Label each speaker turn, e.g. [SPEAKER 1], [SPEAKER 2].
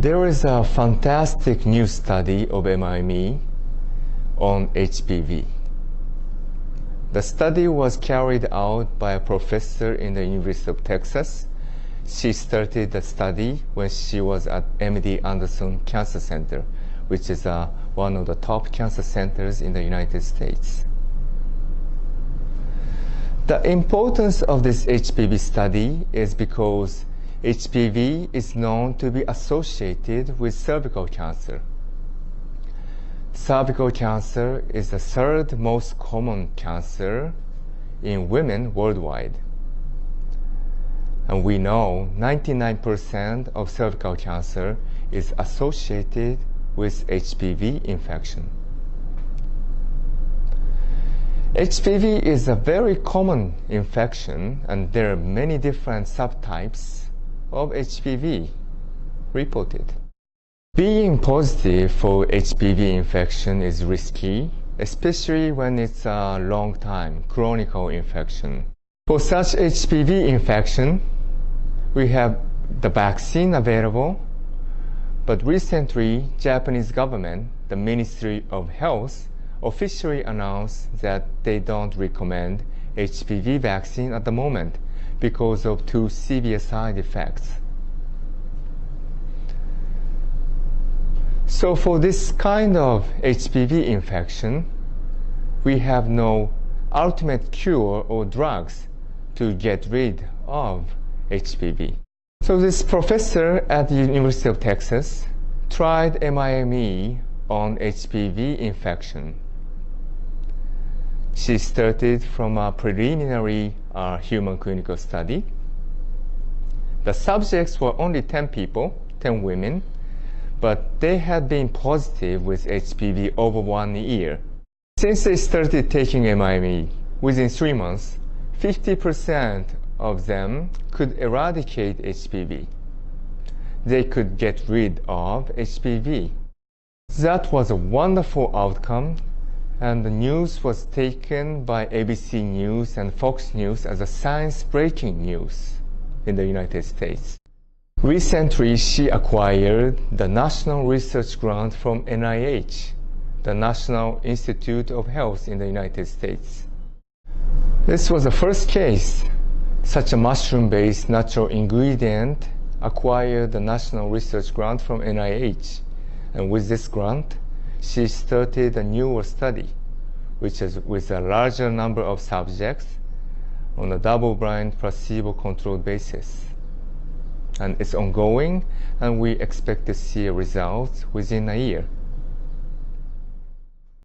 [SPEAKER 1] There is a fantastic new study of MIME on HPV. The study was carried out by a professor in the University of Texas. She started the study when she was at MD Anderson Cancer Center, which is one of the top cancer centers in the United States. The importance of this HPV study is because HPV is known to be associated with cervical cancer. Cervical cancer is the third most common cancer in women worldwide. And we know 99% of cervical cancer is associated with HPV infection. HPV is a very common infection, and there are many different subtypes of HPV reported. Being positive for HPV infection is risky, especially when it's a long time chronic infection. For such HPV infection, we have the vaccine available, but recently Japanese government, the Ministry of Health, officially announced that they don't recommend HPV vaccine at the moment because of two severe side effects. So for this kind of HPV infection, we have no ultimate cure or drugs to get rid of HPV. So this professor at the University of Texas tried MIME on HPV infection. She started from a preliminary human clinical study. The subjects were only 10 people, 10 women, but they had been positive with HPV over 1 year. Since they started taking MIME, within 3 months, 50% of them could eradicate HPV. They could get rid of HPV. That was a wonderful outcome, and the news was taken by ABC News and Fox News as a science-breaking news in the United States. Recently, she acquired the National Research Grant from NIH, the National Institute of Health in the United States. This was the first case such a mushroom-based natural ingredient acquired the National Research Grant from NIH. And with this grant, she started a newer study, which is with a larger number of subjects on a double-blind placebo-controlled basis. And it's ongoing, and we expect to see results within a year.